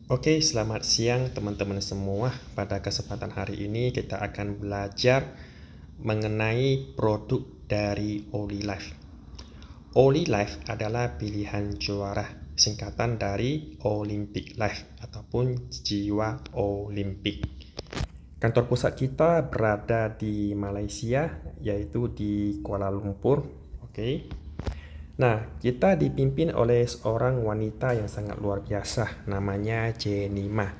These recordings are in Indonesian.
Oke, selamat siang teman-teman semua. Pada kesempatan hari ini kita akan belajar mengenai produk dari Olive. Olive adalah pilihan juara, singkatan dari Olympic Life ataupun Jiwa Olimpik. Kantor pusat kita berada di Malaysia, yaitu di Kuala Lumpur. Oke. Nah, kita dipimpin oleh seorang wanita yang sangat luar biasa, namanya Jenny Ma.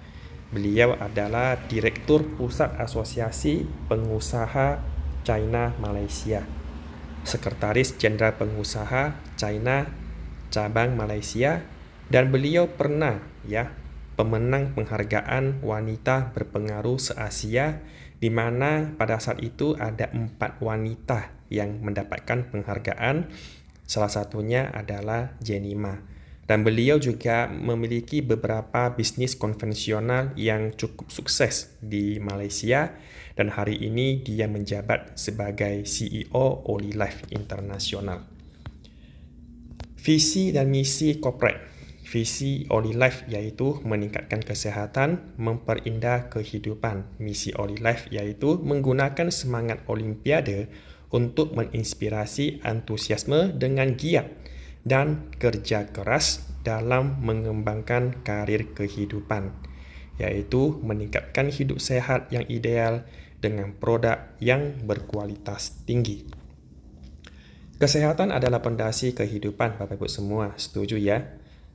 Beliau adalah Direktur Pusat Asosiasi Pengusaha China Malaysia, Sekretaris Jenderal Pengusaha China Cabang Malaysia, dan beliau pernah pemenang penghargaan wanita berpengaruh se-Asia, di mana pada saat itu ada 4 wanita yang mendapatkan penghargaan. Salah satunya adalah Jenny Ma. Dan beliau juga memiliki beberapa bisnis konvensional yang cukup sukses di Malaysia, dan hari ini dia menjabat sebagai CEO Olive International. Visi dan misi corporate. Visi Olive yaitu meningkatkan kesehatan, memperindah kehidupan. Misi Olive yaitu menggunakan semangat Olimpiade untuk menginspirasi antusiasme dengan giat dan kerja keras dalam mengembangkan karir kehidupan, yaitu meningkatkan hidup sehat yang ideal dengan produk yang berkualitas tinggi. Kesehatan adalah pondasi kehidupan, Bapak Ibu semua. Setuju ya?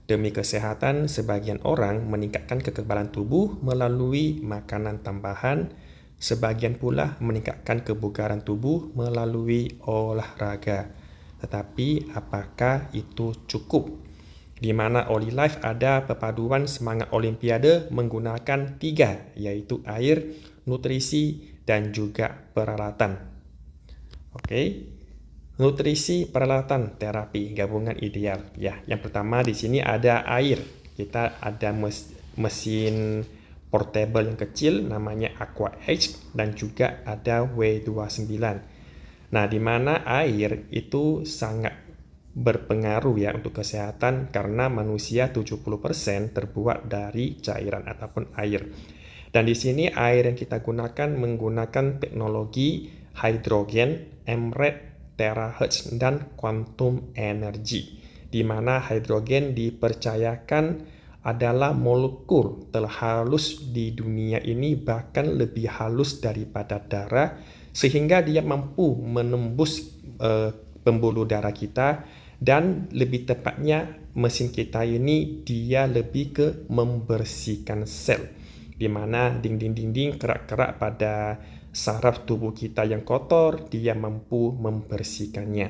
Demi kesehatan, sebagian orang meningkatkan kekebalan tubuh melalui makanan tambahan, sebagian pula meningkatkan kebugaran tubuh melalui olahraga. Tetapi apakah itu cukup? Di mana Olive ada perpaduan semangat Olimpiade menggunakan 3, yaitu air, nutrisi, dan juga peralatan. Oke. Nutrisi, peralatan, terapi, gabungan ideal. Ya, yang pertama di sini ada air. Kita ada mesin portable yang kecil namanya Aqua H, dan juga ada W29. Nah, di mana air itu sangat berpengaruh ya untuk kesehatan, karena manusia 70% terbuat dari cairan ataupun air. Dan di sini air yang kita gunakan menggunakan teknologi hidrogen, emret, terahertz, dan quantum energy, di mana hidrogen dipercayakan adalah molekul terhalus di dunia ini, bahkan lebih halus daripada darah, sehingga dia mampu menembus pembuluh darah kita, dan lebih tepatnya mesin kita ini dia lebih ke membersihkan sel, di mana dinding-dinding kerak-kerak pada saraf tubuh kita yang kotor dia mampu membersihkannya.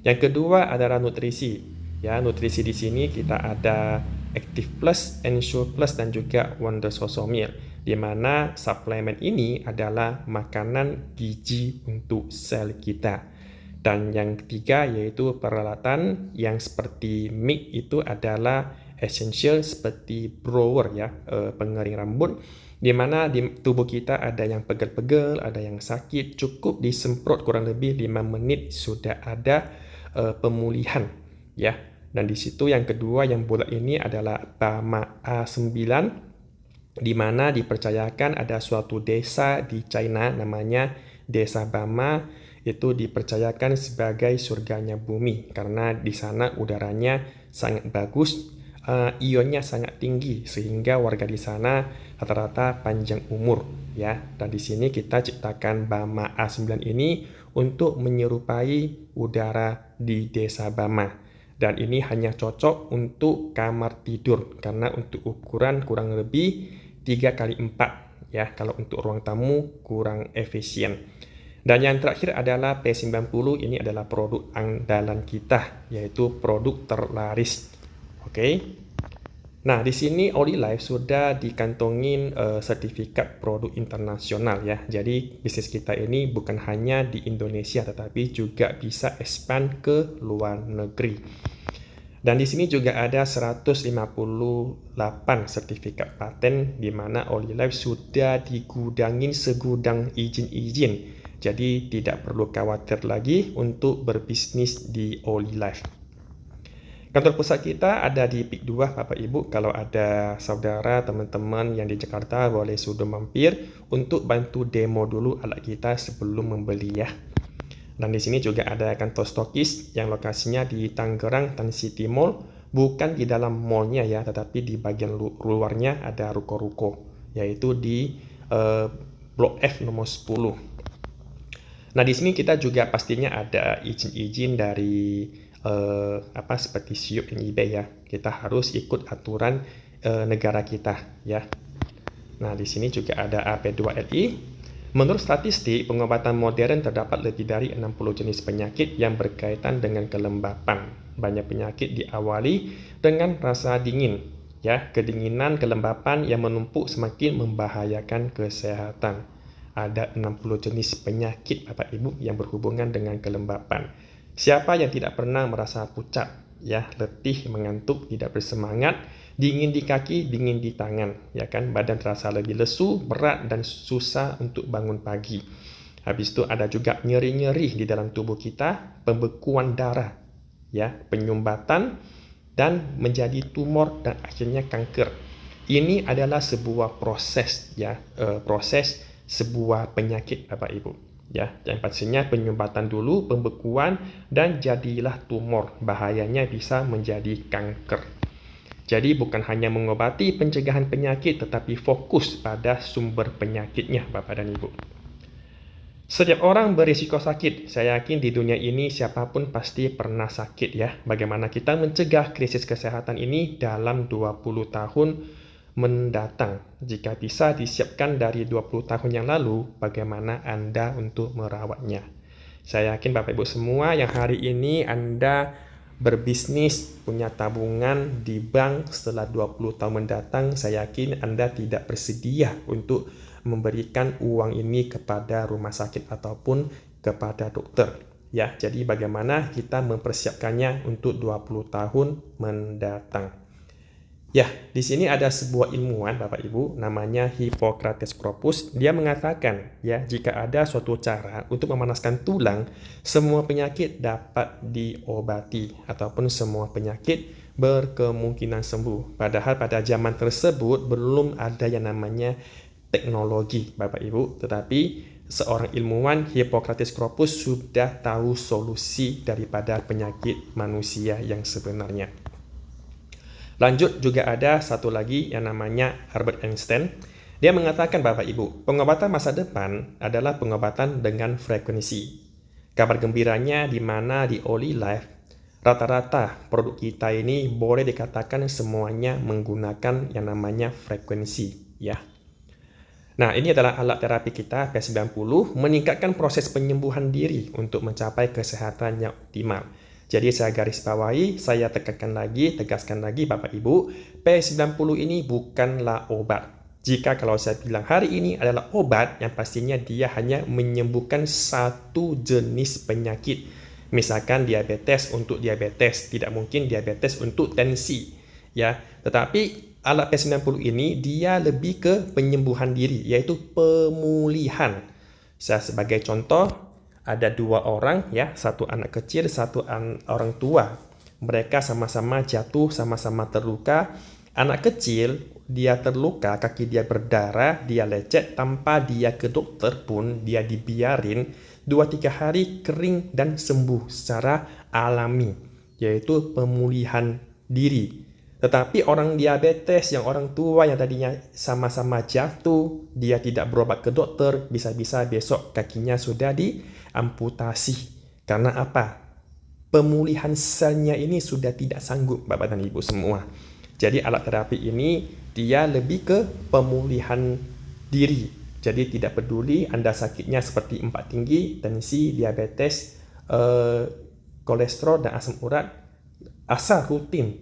Yang kedua adalah nutrisi. Ya, nutrisi di sini kita ada Active Plus, Ensure Plus, dan juga Wonder Sosomil, di mana suplemen ini adalah makanan gizi untuk sel kita. Dan yang ketiga yaitu peralatan yang seperti mic itu adalah essential, seperti blower ya, pengering rambut, di mana di tubuh kita ada yang pegel-pegel, ada yang sakit, cukup disemprot kurang lebih 5 menit sudah ada pemulihan ya. Dan di situ yang kedua yang bulat ini adalah Bama A9, di mana dipercayakan ada suatu desa di China namanya Desa Bama, itu dipercayakan sebagai surganya bumi karena di sana udaranya sangat bagus, ionnya sangat tinggi, sehingga warga di sana rata-rata panjang umur ya. Dan di sini kita ciptakan Bama A9 ini untuk menyerupai udara di Desa Bama. Dan ini hanya cocok untuk kamar tidur karena untuk ukuran kurang lebih 3x4 ya. Kalau untuk ruang tamu kurang efisien. Dan yang terakhir adalah P90, ini adalah produk andalan kita, yaitu produk terlaris. Oke. Nah, di sini Olive sudah dikantongin sertifikat produk internasional ya. Jadi bisnis kita ini bukan hanya di Indonesia tetapi juga bisa expand ke luar negeri. Dan di sini juga ada 158 sertifikat paten, di mana Olive sudah digudangin segudang izin-izin. Jadi tidak perlu khawatir lagi untuk berbisnis di Olive. Kantor pusat kita ada di Pik 2, Bapak Ibu. Kalau ada saudara, teman-teman yang di Jakarta boleh sudah mampir untuk bantu demo dulu alat kita sebelum membeli ya. Dan di sini juga ada kantor stokis yang lokasinya di Tangerang Tan City Mall, bukan di dalam mallnya ya, tetapi di bagian luarnya ada ruko-ruko, yaitu di Blok F nomor 10. Nah, di sini kita juga pastinya ada izin-izin dari seperti SIUP dan eBay ya. Kita harus ikut aturan negara kita ya. Nah, di sini juga ada AP2LI. Menurut statistik, pengobatan modern terdapat lebih dari 60 jenis penyakit yang berkaitan dengan kelembapan. Banyak penyakit diawali dengan rasa dingin ya. Kedinginan kelembapan yang menumpuk semakin membahayakan kesehatan. Ada 60 jenis penyakit Bapak Ibu yang berhubungan dengan kelembapan. Siapa yang tidak pernah merasa pucat, ya, letih, mengantuk, tidak bersemangat, dingin di kaki, dingin di tangan, ya kan? Badan terasa lebih lesu, berat dan susah untuk bangun pagi. Habis itu ada juga nyeri-nyeri di dalam tubuh kita, pembekuan darah, ya, penyumbatan dan menjadi tumor dan akhirnya kanker. Ini adalah sebuah proses, ya, proses sebuah penyakit Bapak Ibu. Ya, yang pastinya penyumbatan dulu, pembekuan, dan jadilah tumor. Bahayanya bisa menjadi kanker. Jadi bukan hanya mengobati pencegahan penyakit, tetapi fokus pada sumber penyakitnya, Bapak dan Ibu. Setiap orang berisiko sakit. Saya yakin di dunia ini siapapun pasti pernah sakit ya. Bagaimana kita mencegah krisis kesehatan ini dalam 20 tahun mendatang. Jika bisa disiapkan dari 20 tahun yang lalu, bagaimana Anda untuk merawatnya? Saya yakin Bapak Ibu semua yang hari ini Anda berbisnis, punya tabungan di bank setelah 20 tahun mendatang, saya yakin Anda tidak bersedia untuk memberikan uang ini kepada rumah sakit ataupun kepada dokter. Ya, jadi bagaimana kita mempersiapkannya untuk 20 tahun mendatang? Ya, di sini ada sebuah ilmuwan Bapak Ibu namanya Hippocrates Scopus. Dia mengatakan ya, jika ada suatu cara untuk memanaskan tulang, semua penyakit dapat diobati ataupun semua penyakit berkemungkinan sembuh. Padahal pada zaman tersebut belum ada yang namanya teknologi Bapak Ibu, tetapi seorang ilmuwan Hippocrates Scopus sudah tahu solusi daripada penyakit manusia yang sebenarnya. Lanjut juga ada satu lagi yang namanya Albert Einstein. Dia mengatakan Bapak Ibu, pengobatan masa depan adalah pengobatan dengan frekuensi. Kabar gembiranya di mana di Oli Life, rata-rata produk kita ini boleh dikatakan semuanya menggunakan yang namanya frekuensi ya. Nah, ini adalah alat terapi kita P90 meningkatkan proses penyembuhan diri untuk mencapai kesehatan yang optimal. Jadi saya garis bawahi, saya tegaskan lagi Bapak Ibu, P90 ini bukanlah obat. Jika kalau saya bilang hari ini adalah obat, yang pastinya dia hanya menyembuhkan satu jenis penyakit. Misalkan diabetes untuk diabetes, tidak mungkin diabetes untuk tensi. Ya, tetapi alat P90 ini dia lebih ke penyembuhan diri, yaitu pemulihan. Saya sebagai contoh, ada dua orang ya, satu anak kecil, satu orang tua. Mereka sama-sama jatuh, sama-sama terluka. Anak kecil dia terluka, kaki dia berdarah, dia lecet, tanpa dia ke dokter pun dia dibiarin 2-3 hari kering dan sembuh secara alami, yaitu pemulihan diri. Tetapi orang diabetes, yang orang tua yang tadinya sama-sama jatuh, dia tidak berobat ke dokter, bisa-bisa besok kakinya sudah diamputasi. Karena apa? Pemulihan selnya ini sudah tidak sanggup, Bapak dan Ibu semua. Jadi alat terapi ini dia lebih ke pemulihan diri. Jadi tidak peduli Anda sakitnya seperti 4 tinggi, tensi, diabetes, kolesterol dan asam urat. Asal rutin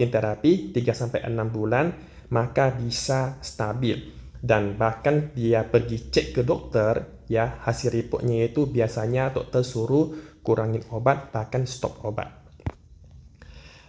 terapi 3-6 bulan, maka bisa stabil. Dan bahkan dia pergi cek ke dokter, ya, hasil reportnya itu biasanya dokter suruh kurangin obat, bahkan stop obat.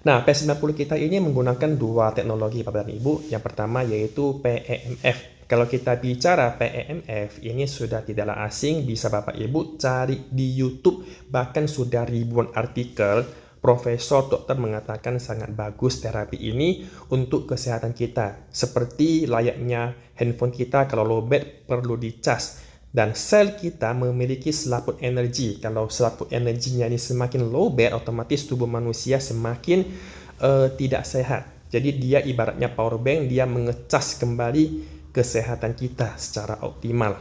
Nah, P90 kita ini menggunakan dua teknologi Bapak dan Ibu. Yang pertama yaitu PEMF. Kalau kita bicara PEMF, ini sudah tidaklah asing, bisa Bapak Ibu cari di YouTube, bahkan sudah ribuan artikel. profesor dokter mengatakan sangat bagus terapi ini untuk kesehatan kita. Seperti layaknya handphone kita kalau lowbat perlu dicas. Dan sel kita memiliki selaput energi. Kalau selaput energinya ini semakin lowbat, otomatis tubuh manusia semakin tidak sehat. Jadi dia ibaratnya power bank, dia mengecas kembali kesehatan kita secara optimal.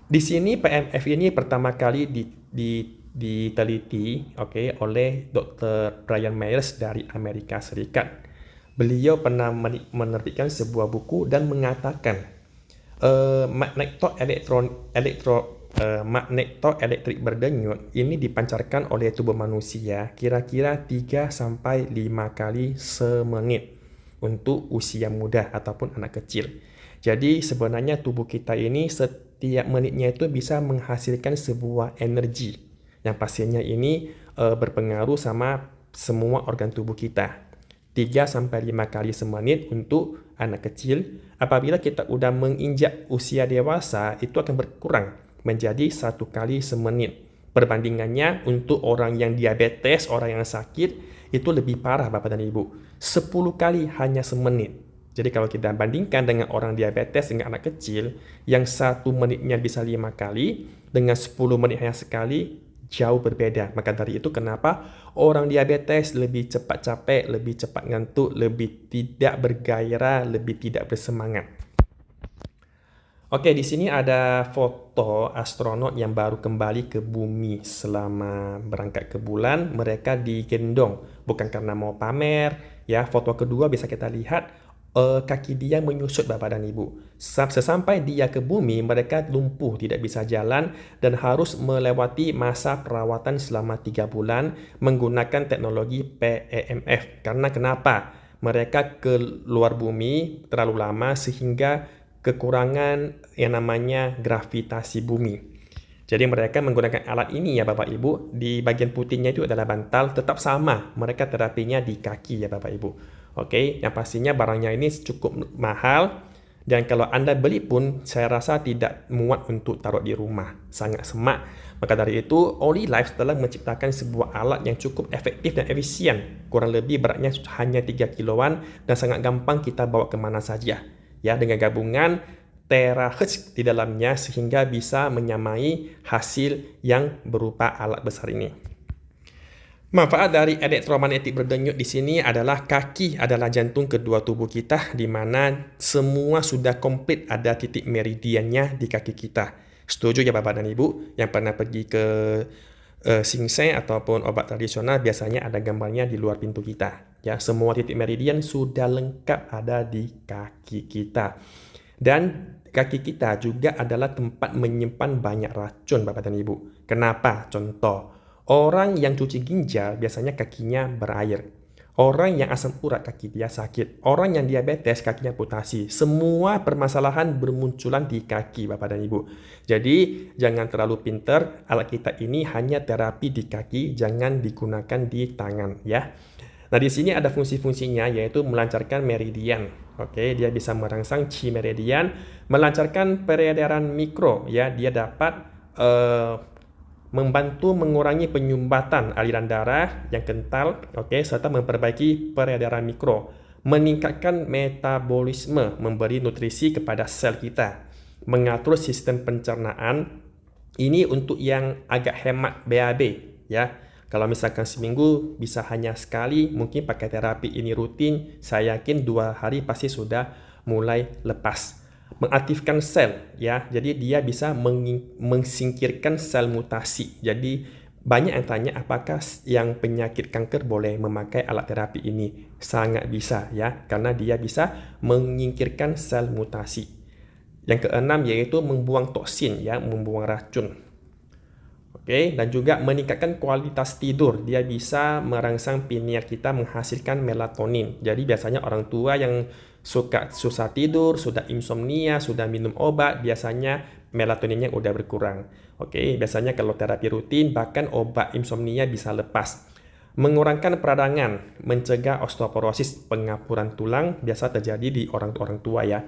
Di sini PMF ini pertama kali diteliti oleh Dr. Brian Myers dari Amerika Serikat. Beliau pernah menerbitkan sebuah buku dan mengatakan magnetoelektrik berdenyut ini dipancarkan oleh tubuh manusia kira-kira 3-5 kali semenit untuk usia muda ataupun anak kecil. Jadi sebenarnya tubuh kita ini setiap menitnya itu bisa menghasilkan sebuah energi yang pastinya ini berpengaruh sama semua organ tubuh kita. 3-5 kali semenit untuk anak kecil. Apabila kita sudah menginjak usia dewasa, itu akan berkurang menjadi 1 kali semenit. Perbandingannya untuk orang yang diabetes, orang yang sakit, itu lebih parah Bapak dan Ibu. 10 kali hanya semenit. Jadi kalau kita bandingkan dengan orang diabetes dengan anak kecil, yang 1 menitnya bisa 5 kali, dengan 10 menit hanya sekali, jauh berbeda. Maka dari itu kenapa orang diabetes lebih cepat capek, lebih cepat ngantuk, lebih tidak bergairah, lebih tidak bersemangat. Oke, di sini ada foto astronot yang baru kembali ke bumi selama berangkat ke bulan. Mereka digendong, bukan karena mau pamer. Ya, foto kedua bisa kita lihat kaki dia menyusut Bapak dan Ibu. Sesampai dia ke bumi, mereka lumpuh, tidak bisa jalan dan harus melewati masa perawatan selama 3 bulan menggunakan teknologi PEMF. Karena kenapa? Mereka ke luar bumi terlalu lama sehingga kekurangan yang namanya gravitasi bumi. Jadi mereka menggunakan alat ini ya Bapak Ibu. Di bagian putihnya itu adalah bantal, tetap sama. Mereka terapinya di kaki ya Bapak Ibu. Oke, yang pastinya barangnya ini cukup mahal. Dan kalau Anda beli pun, saya rasa tidak muat untuk taruh di rumah. Sangat semak. Maka dari itu, OliLife telah menciptakan sebuah alat yang cukup efektif dan efisien. Kurang lebih beratnya hanya 3 kiloan dan sangat gampang kita bawa kemana saja. Ya, dengan gabungan terahertz di dalamnya sehingga bisa menyamai hasil yang berupa alat besar ini. Manfaat dari elektromagnetik berdenyut di sini adalah kaki adalah jantung kedua tubuh kita, di mana semua sudah komplit ada titik meridiannya di kaki kita. Setuju ya Bapak dan Ibu? Yang pernah pergi ke Singseng ataupun obat tradisional biasanya ada gambarnya di luar pintu kita. Ya, semua titik meridian sudah lengkap ada di kaki kita. Dan kaki kita juga adalah tempat menyimpan banyak racun Bapak dan Ibu. Kenapa? Contoh, orang yang cuci ginjal biasanya kakinya berair. Orang yang asam urat kaki dia sakit. Orang yang diabetes kakinya amputasi. Semua permasalahan bermunculan di kaki Bapak dan Ibu. Jadi jangan terlalu pinter. Alat kita ini hanya terapi di kaki, jangan digunakan di tangan ya. Nah, di sini ada fungsi-fungsinya yaitu melancarkan meridian. Oke, dia bisa merangsang chi meridian, melancarkan peredaran mikro ya. Dia dapat membantu mengurangi penyumbatan aliran darah yang kental, serta memperbaiki peredaran mikro, meningkatkan metabolisme, memberi nutrisi kepada sel kita, mengatur sistem pencernaan. Ini untuk yang agak hemat BAB ya. Kalau misalkan seminggu bisa hanya sekali, mungkin pakai terapi ini rutin, saya yakin 2 hari pasti sudah mulai lepas. Mengaktifkan sel ya, jadi dia bisa mengsingkirkan sel mutasi. Jadi banyak yang tanya apakah yang penyakit kanker boleh memakai alat terapi ini. Sangat bisa ya, karena dia bisa menyingkirkan sel mutasi. Yang keenam yaitu membuang toksin ya, membuang racun. Dan juga meningkatkan kualitas tidur. Dia bisa merangsang pineal kita menghasilkan melatonin. Jadi biasanya orang tua yang suka susah tidur, sudah insomnia, sudah minum obat, biasanya melatoninnya udah berkurang. Biasanya kalau terapi rutin, bahkan obat insomnia bisa lepas. Mengurangkan peradangan, mencegah osteoporosis, pengapuran tulang, biasa terjadi di orang tua ya.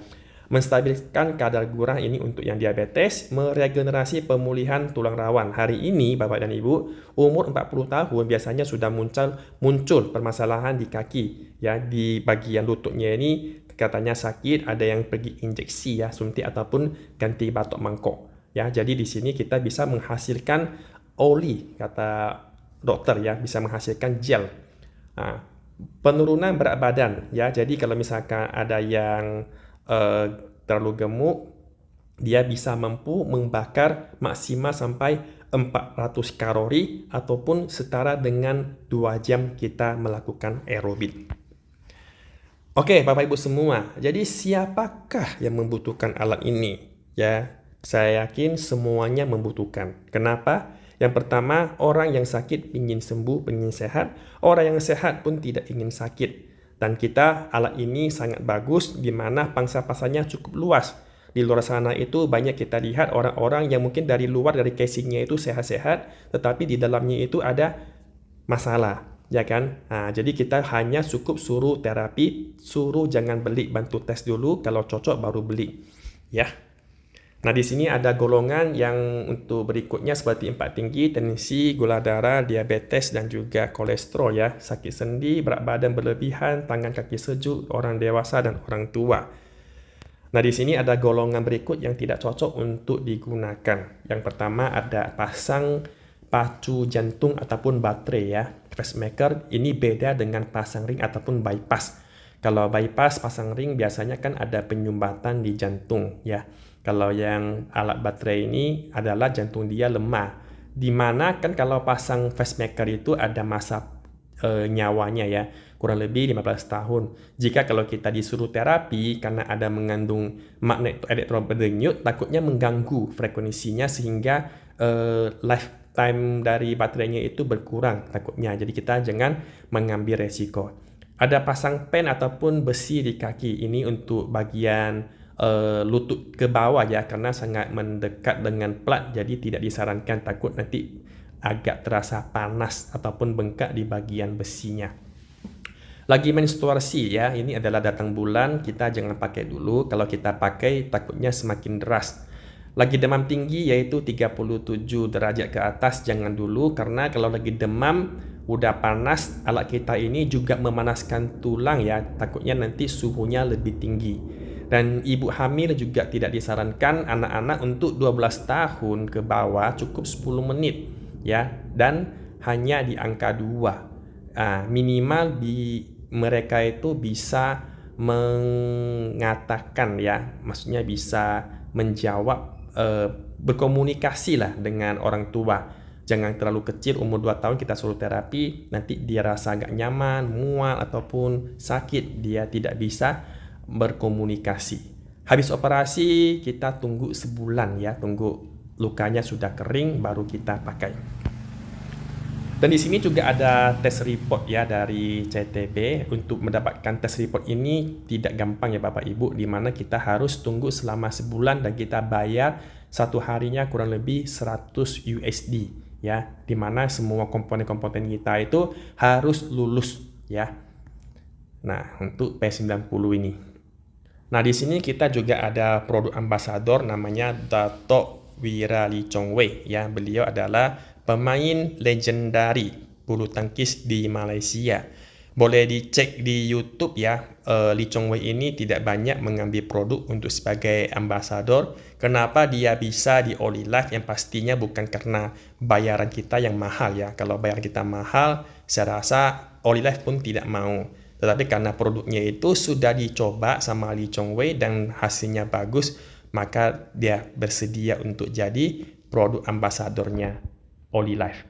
menstabilkan kadar gula ini untuk yang diabetes, meregenerasi pemulihan tulang rawan. Hari ini, Bapak dan Ibu, umur 40 tahun biasanya sudah muncul permasalahan di kaki, ya, di bagian lututnya ini katanya sakit, ada yang pergi injeksi ya, suntik ataupun ganti batok mangkok. Ya, jadi di sini kita bisa menghasilkan oli, kata dokter ya, bisa menghasilkan gel. Nah, penurunan berat badan ya. Jadi kalau misalkan ada yang terlalu gemuk, dia bisa mampu membakar maksimal sampai 400 kalori ataupun setara dengan 2 jam kita melakukan aerobik. Oke, Bapak Ibu semua. Jadi siapakah yang membutuhkan alat ini? Ya, saya yakin semuanya membutuhkan. Kenapa? Yang pertama, orang yang sakit ingin sembuh, ingin sehat. Orang yang sehat pun tidak ingin sakit. Dan alat ini sangat bagus, di mana pangsa pasarnya cukup luas. Di luar sana itu banyak kita lihat orang-orang yang mungkin dari luar, dari casingnya itu sehat-sehat, tetapi di dalamnya itu ada masalah, ya kan? Nah, jadi kita hanya cukup suruh terapi, suruh jangan beli, bantu tes dulu, kalau cocok baru beli, ya. Nah, di sini ada golongan yang untuk berikutnya seperti 4 tinggi, tensi, gula darah, diabetes, dan juga kolesterol ya. Sakit sendi, berat badan berlebihan, tangan kaki sejuk, orang dewasa, dan orang tua. Nah, di sini ada golongan berikut yang tidak cocok untuk digunakan. Yang pertama ada pasang pacu jantung ataupun baterai ya. Pacemaker ini beda dengan pasang ring ataupun bypass. Kalau bypass pasang ring biasanya kan ada penyumbatan di jantung ya. Kalau yang alat baterai ini adalah jantung dia lemah. Dimana kan kalau pasang pacemaker itu ada masa nyawanya ya, kurang lebih 15 tahun. Jika kalau kita disuruh terapi karena ada mengandung magnet elektron berdenyut, takutnya mengganggu frekuensinya sehingga lifetime dari baterainya itu berkurang takutnya. Jadi kita jangan mengambil resiko. Ada pasang pen ataupun besi di kaki ini untuk bagian lutut ke bawah ya, karena sangat mendekat dengan plat, jadi tidak disarankan, takut nanti agak terasa panas ataupun bengkak di bagian besinya. Lagi menstruasi ya, ini adalah datang bulan, kita jangan pakai dulu. Kalau kita pakai takutnya semakin deras. Lagi demam tinggi yaitu 37 derajat ke atas jangan dulu, karena kalau lagi demam udah panas, alat kita ini juga memanaskan tulang ya, takutnya nanti suhunya lebih tinggi. Dan ibu hamil juga tidak disarankan, anak-anak untuk 12 tahun ke bawah cukup 10 menit ya, dan hanya di angka 2. Minimal mereka itu bisa mengatakan ya, maksudnya bisa menjawab, berkomunikasi lah dengan orang tua. Jangan terlalu kecil, umur 2 tahun kita suruh terapi, nanti dia rasa agak nyaman, mual ataupun sakit, dia tidak bisa berkomunikasi. Habis operasi kita tunggu sebulan ya, tunggu lukanya sudah kering baru kita pakai. Dan di sini juga ada tes report ya dari CTB. Untuk mendapatkan tes report ini tidak gampang ya Bapak Ibu, di mana kita harus tunggu selama sebulan dan kita bayar satu harinya kurang lebih 100 USD ya, di mana semua komponen-komponen kita itu harus lulus ya. Nah, untuk P90 ini. Nah, di sini kita juga ada produk ambasador namanya Dato' Wira Lee Chong Wei ya. Beliau adalah pemain legendari bulu tangkis di Malaysia. Boleh dicek di YouTube ya. Lee Chong Wei ini tidak banyak mengambil produk untuk sebagai ambasador. Kenapa dia bisa di Olive? Yang pastinya bukan karena bayaran kita yang mahal ya. Kalau bayaran kita mahal, saya rasa Olive pun tidak mau. Tetapi karena produknya itu sudah dicoba sama Lee Chong Wei dan hasilnya bagus, maka dia bersedia untuk jadi produk ambasadornya Olive.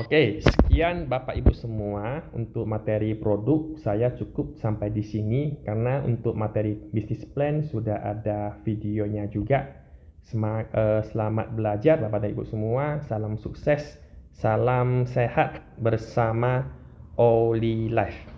Oke, sekian Bapak Ibu semua untuk materi produk. Saya cukup sampai di sini karena untuk materi bisnis plan sudah ada videonya juga. Selamat belajar Bapak dan Ibu semua. Salam sukses, salam sehat bersama Olive.